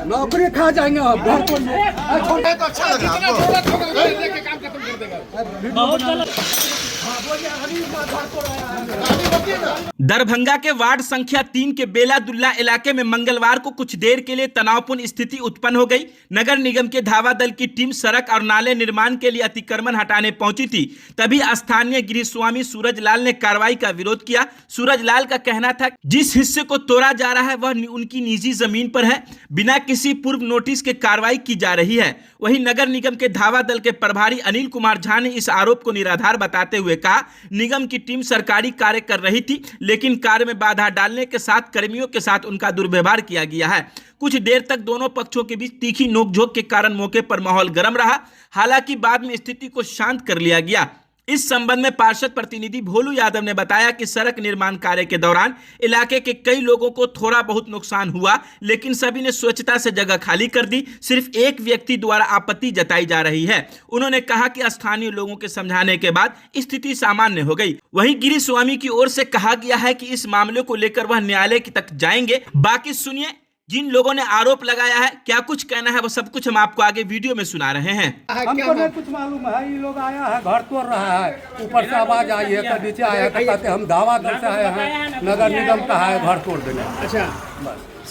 नौकरी खा जाएंगे हम घर को तो अच्छा लग रहा दरभंगा के वार्ड संख्या 3 के बेलादुल्ला इलाके में मंगलवार को कुछ देर के लिए तनावपूर्ण स्थिति उत्पन्न हो गई। नगर निगम के धावा दल की टीम सड़क और नाले निर्माण के लिए अतिक्रमण हटाने पहुंची थी। तभी स्थानीय गृहस्वामी सूरज लाल ने कार्रवाई का विरोध किया। सूरज लाल का कहना था जिस हिस्से को तोड़ा जा रहा है वह उनकी निजी जमीन पर है, बिना किसी पूर्व नोटिस के कार्रवाई की जा रही है। वहीं नगर निगम के धावा दल के प्रभारी अनिल कुमार झा ने इस आरोप को निराधार बताते हुए कहा, निगम की टीम सरकारी कार्य कर रही थी, लेकिन कार्य में बाधा डालने के साथ कर्मियों के साथ उनका दुर्व्यवहार किया गया है। कुछ देर तक दोनों पक्षों के बीच तीखी नोकझोंक के कारण मौके पर माहौल गर्म रहा। हालांकि बाद में स्थिति को शांत कर लिया गया। इस संबंध में पार्षद प्रतिनिधि भोलू यादव ने बताया कि सड़क निर्माण कार्य के दौरान इलाके के कई लोगों को थोड़ा बहुत नुकसान हुआ, लेकिन सभी ने स्वच्छता से जगह खाली कर दी। सिर्फ एक व्यक्ति द्वारा आपत्ति जताई जा रही है। उन्होंने कहा कि स्थानीय लोगों के समझाने के बाद स्थिति सामान्य हो गई। वहीं गिरिस्वामी की ओर से कहा गया है कि इस मामले को लेकर वह न्यायालय तक जाएंगे। बाकी सुनिए जिन लोगों ने आरोप लगाया है क्या कुछ कहना है, वो सब कुछ हम आपको आगे वीडियो में सुना रहे हैं। हमको नहीं कुछ मालूम है। ये लोग आया है, घर तोड़ रहा है, ऊपर से आवाज आई है, तो नीचे आया है, कहते हम धावा दल से आए हैं, नगर निगम का है घर तोड़ देने। अच्छा,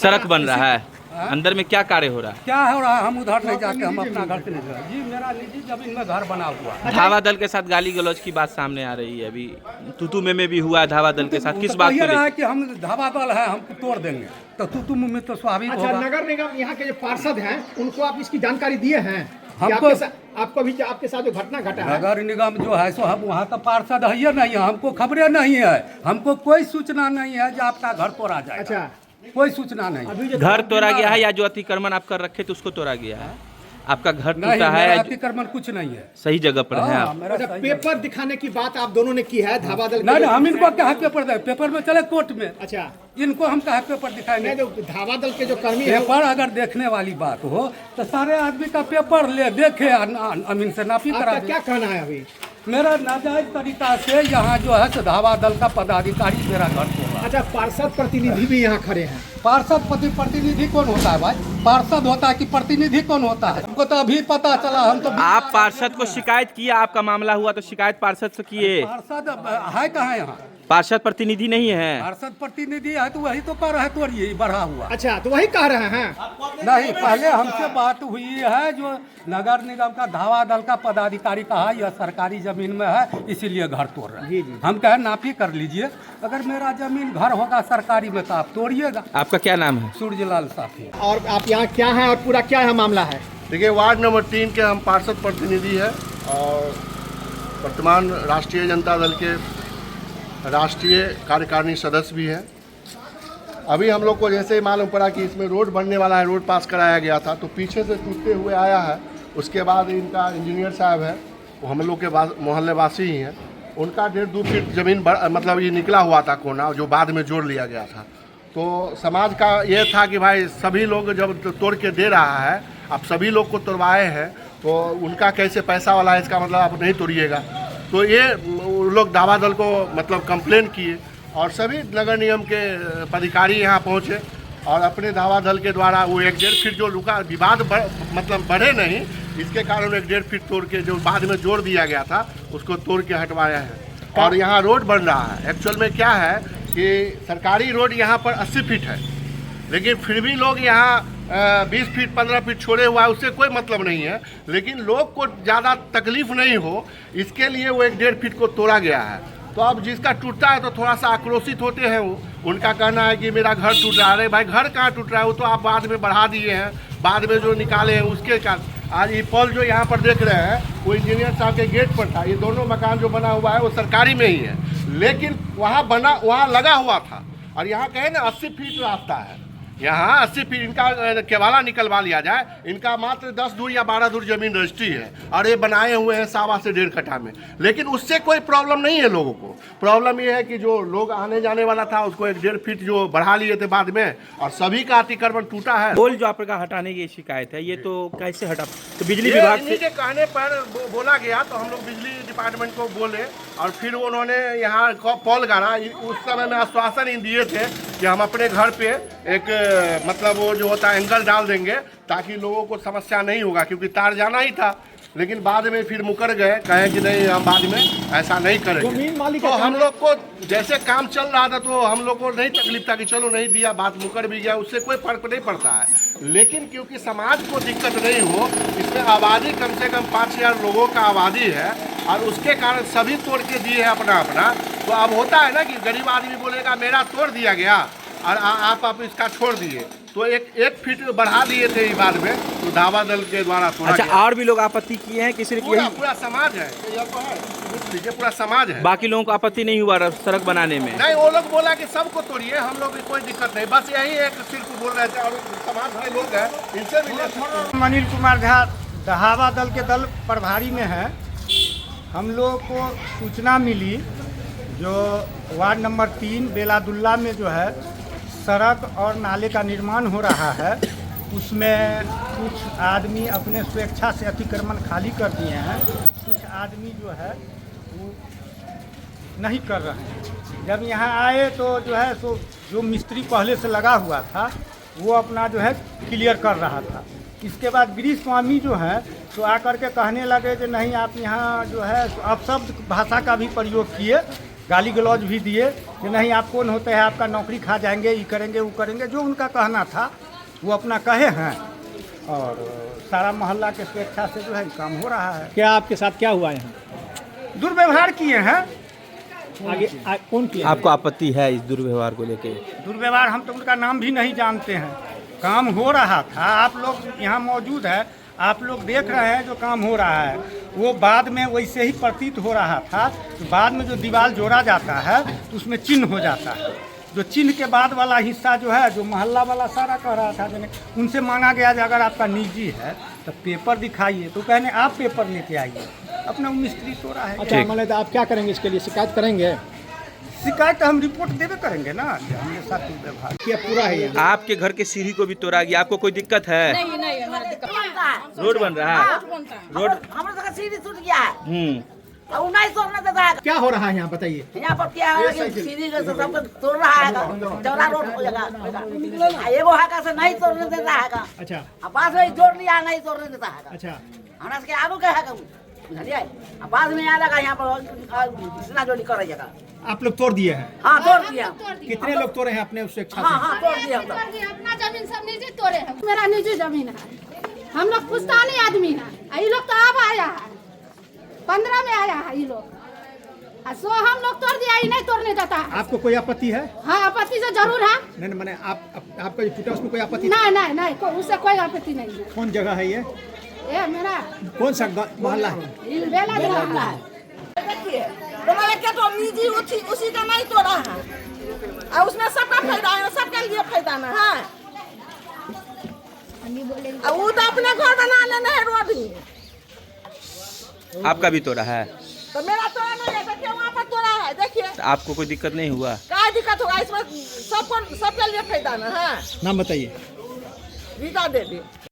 सड़क बन रहा है, अंदर में क्या कार्य हो रहा है? क्या हो रहा है हम उधर नहीं जाके हम अपना घर से नहीं जा। जी मेरा निजी जमीन में घर बना हुआ है। धावा दल के साथ गाली गलौज की बात सामने आ रही है। अभी तूतू में भी हुआ धावा दल के साथ, किस बात को लेकर? कि हम धावा दल है, हमको तोड़ देंगे, तो तूतू में तो स्वाभाविक होगा। अच्छा, नगर निगम यहाँ के जो पार्षद हैं उनको आप इसकी जानकारी दिए हैं? हमको आपको भी आपके साथ जो घटना घटा है, नगर निगम जो है सो हम वहाँ का पार्षद है नहीं है, हमको खबरें नहीं है, हमको कोई सूचना नहीं है जो आपका घर तोड़ा जाए। अच्छा, कोई सूचना नहीं। घर तोड़ा गया है या जो अतिक्रमण आप कर रखे थे उसको तोड़ा गया है? आपका घर टूटा है? अतिक्रमण कुछ नहीं है, सही जगह पर है आप। अच्छा, पेपर दिखाने की बात आप दोनों ने की है धावा दल? नहीं, हम इनको कहा पेपर दे, पेपर में चले कोर्ट में। अच्छा, इनको हम कहा पेपर दिखाएंगे? धावा दल के जो कर्मी है, पेपर अगर देखने वाली बात हो तो सारे आदमी का पेपर ले देखे, अमीन से नापी करा। क्या कहना है अभी? मेरा नाजायज तरीका से यहाँ जो है धावा दल का पदाधिकारी मेरा घर तोड़ा। अच्छा, पार्षद प्रतिनिधि भी यहाँ खड़े हैं। पार्षद प्रतिनिधि कौन होता है भाई? पार्षद होता है कि प्रतिनिधि कौन होता है? हमको तो अभी पता चला। हम तो आप पार्षद को शिकायत किया, आपका मामला हुआ तो शिकायत पार्षद से किए? पार्षद है कहाँ यहाँ? पार्षद प्रतिनिधि नहीं है। पार्षद प्रतिनिधि है तो वही तो कर रहे तो ये बढ़ा हुआ। अच्छा, तो वही कह रहे हैं? नहीं, पहले हमसे बात हुई है जो नगर निगम का धावा दल का पदाधिकारी कहा यह सरकारी जमीन में है इसीलिए घर तोड़ रहे हैं। हम कहे नापी कर लीजिए, अगर मेरा जमीन घर होगा सरकारी में तो आप तोड़िएगा। आपका क्या नाम है? सूरजलाल साथी। और आप यहाँ क्या है और पूरा क्या है मामला है? देखिए, वार्ड नंबर 3 के हम पार्षद प्रतिनिधि है और वर्तमान राष्ट्रीय जनता दल के राष्ट्रीय कार्यकारिणी सदस्य भी हैं। अभी हम लोग को जैसे ही मालूम पड़ा कि इसमें रोड बनने वाला है, रोड पास कराया गया था, तो पीछे से टूटते हुए आया है। उसके बाद इनका इंजीनियर साहब है, वो हम लोग के मोहल्ले वासी ही हैं, उनका 1.5-2 फीट ज़मीन मतलब ये निकला हुआ था कोना, जो बाद में जोड़ लिया गया था। तो समाज का ये था कि भाई सभी लोग जब तोड़ के दे रहा है, आप सभी लोग को तोड़वाए हैं, तो उनका कैसे पैसा वाला है, इसका मतलब आप नहीं तोड़िएगा। तो ये लोग दावा दल को मतलब कंप्लेन किए और सभी नगर निगम के अधिकारी यहाँ पहुँचे और अपने दावा दल के द्वारा वो 1-1.5 फीट जो रुका विवाद मतलब बढ़े नहीं, इसके कारण 1-1.5 फीट तोड़ के जो बाद में जोड़ दिया गया था उसको तोड़ के हटवाया है। और यहाँ रोड बन रहा है। एक्चुअल में क्या है कि सरकारी रोड यहाँ पर 80 फीट है, लेकिन फिर भी लोग यहाँ 20 फीट 15 फीट छोड़े हुआ है, उससे कोई मतलब नहीं है। लेकिन लोग को ज़्यादा तकलीफ नहीं हो इसके लिए वो 1-1.5 फीट को तोड़ा गया है। तो अब जिसका टूटता है तो थोड़ा सा आक्रोशित होते हैं वो, उनका कहना है कि मेरा घर टूट रहा है। भाई घर कहाँ टूट रहा है, वो तो आप बाद में बढ़ा दिए हैं, बाद में जो निकाले हैं उसके कारण। आज ये पोल जो यहाँ पर देख रहे हैं वो इंजीनियर साहब के गेट पर था। ये दोनों मकान जो बना हुआ है वो सरकारी में ही है, लेकिन वहाँ लगा हुआ था। और यहाँ कहे ना 80 फीट रास्ता है, यहाँ 80 फीट इनका केवाला निकलवा लिया जाए। इनका मात्र 10 दूर या 12 दूर जमीन रजिस्ट्री है और ये बनाए हुए हैं 1.25 से 1.5 कट्ठा में, लेकिन उससे कोई प्रॉब्लम नहीं है लोगों को। प्रॉब्लम ये है कि जो लोग आने जाने वाला था उसको 1-1.5 फीट जो बढ़ा लिए थे बाद में, और सभी का अतिक्रमण टूटा है। पोल जो आपका हटाने की शिकायत है, ये तो कैसे हटा? तो बिजली विभाग से के कहने पर बोला गया, तो हम लोग बिजली डिपार्टमेंट को बोले और फिर उन्होंने यहाँ पोल गाड़ा। उस समय में आश्वासन दिए थे कि हम अपने घर पे एक मतलब वो जो होता है एंगल डाल देंगे ताकि लोगों को समस्या नहीं होगा, क्योंकि तार जाना ही था। लेकिन बाद में फिर मुकर गए, कहे कि नहीं हम बाद में ऐसा नहीं करेंगे। जमीन मालिक तो हम लोग को जैसे काम चल रहा था तो हम लोग को नहीं तकलीफ था कि चलो नहीं दिया, बात मुकर भी गया, उससे कोई फर्क नहीं पड़ता है। लेकिन क्योंकि समाज को दिक्कत नहीं हो, इसमें आबादी कम से कम 5000 लोगों का आबादी है और उसके कारण सभी तोड़ के दिए हैं अपना अपना। तो अब होता है ना कि गरीब आदमी बोलेगा मेरा तोड़ दिया गया और आप इसका छोड़ दिए, तो एक फीट बढ़ा दिए थे बाद में, तो धावा दल के द्वारा तोड़ा अच्छा, गया। और भी लोग आपत्ति किए हैं कि सिर्फ यही? पूरा समाज है, ये पूरा समाज है। बाकी लोगों को आपत्ति नहीं हुआ सड़क बनाने में? नहीं, वो लोग बोला कि सबको तोड़िए, हम लोग भी कोई दिक्कत नहीं, बस यही एक सिर्फ बोल रहे थे। और समाज के लोग हैं, इनसे भी अनिल कुमार झा धावा दल के दल प्रभारी में है। हम लोग को सूचना मिली जो वार्ड नंबर 3 बेलादुल्ला में जो है सड़क और नाले का निर्माण हो रहा है, उसमें कुछ आदमी अपने स्वेच्छा से अतिक्रमण खाली कर दिए हैं, कुछ आदमी जो है वो नहीं कर रहे हैं। जब यहाँ आए तो जो है सो जो मिस्त्री पहले से लगा हुआ था वो अपना जो है क्लियर कर रहा था। इसके बाद गिरीश स्वामी जो है तो आकर के कहने लगे कि नहीं आप यहाँ जो है अपशब्द भाषा का भी प्रयोग किए, गाली गलौज भी दिए कि नहीं आप कौन होते हैं, आपका नौकरी खा जाएंगे, ये करेंगे वो करेंगे। जो उनका कहना था वो अपना कहे हैं और सारा मोहल्ला के स्वेच्छा से जो है काम हो रहा है। क्या आपके साथ क्या हुआ यहाँ? दुर्व्यवहार किए हैं। आगे कौन किया? आपको आपत्ति है इस दुर्व्यवहार को लेके? दुर्व्यवहार हम तो उनका नाम भी नहीं जानते हैं। काम हो रहा था, आप लोग यहाँ मौजूद है, आप लोग देख रहे हैं जो काम हो रहा है। वो बाद में वैसे ही प्रतीत हो रहा था। तो बाद में जो दीवार जोड़ा जाता है तो उसमें चिन्ह हो जाता है। जो चिन्ह के बाद वाला हिस्सा जो है, जो मोहल्ला वाला सारा कह रहा था, उनसे मांगा गया कि अगर आपका निजी है तो पेपर दिखाइए, तो कहने आप पेपर लेके आइए। अपना मिस्त्री तोड़ा है। अच्छा, मतलब आप क्या करेंगे इसके लिए? शिकायत करेंगे? शिकायत हम रिपोर्ट देवे करेंगे ना कि हमारे साथ दुर्व्यवहार क्या पूरा है यहाँ? आपके घर के सीढ़ी को भी तोड़ा गया, आपको कोई दिक्कत है? नहीं नहीं, हमारा दिक्कत रोड बन रहा है? रोड हमारे जगह सीढ़ी टूट गया है, और नहीं तोड़ने देता है। क्या हो रहा है यहाँ बताइए? यहाँ पर क्या है कि सीढ़ी का सब तोड़ रहा है, चौड़ा रोड हो जाएगा। एगो हाका से नहीं तोड़ने देता है, अच्छा बाद में जोड़ लिया नहीं तोड़ने देता है। अच्छा, हमारा से आगू क्या है, बुझलिए? बाद में आ लगा यहाँ पर सीना जोड़ी करेगा। आप लोग तोड़ दिए हैं? हाँ तोड़ दिया। कितने लोग तोड़े हैं अपने उस स्वेच्छा हाँ से? हाँ तोड़ दिया हम लोग। अपना जमीन सब निजी तोड़े है। मेरा निजी जमीन है, हम लोग पुश्तैनी आदमी है। ये लोग तो अब आया है, 15 में आया है ये लोग, सो हम लोग तोड़ दिया, ये नहीं तोड़ने देता है। आपको कोई आपत्ति है? हाँ आपत्ति से जरूर है। नहीं मैंने आपका जो टूटा उसमें कोई आपत्ति? नहीं नहीं नहीं, उससे कोई आपत्ति नहीं है। कौन जगह है ये? ये मेरा कौन सा मोहल्ला है? ये बेला दुल्ला है। देखिए तुम्हारे क्या तो निजी उसी का नहीं तोड़ा है, और उसमें सबका फायदा है, सबके लिए फायदा ना है। और वो तो अपने घर बना लेना है रोड ही। आपका भी तोड़ा है? तो मेरा तोड़ा नहीं है, देखिए वहाँ पर तोड़ा है, देखिए। तो आपको कोई दिक्कत नहीं हुआ? क्या दिक्कत होगा इसमें? सबके लिए फायदा ना है। नाम बताइए। रीता देवी।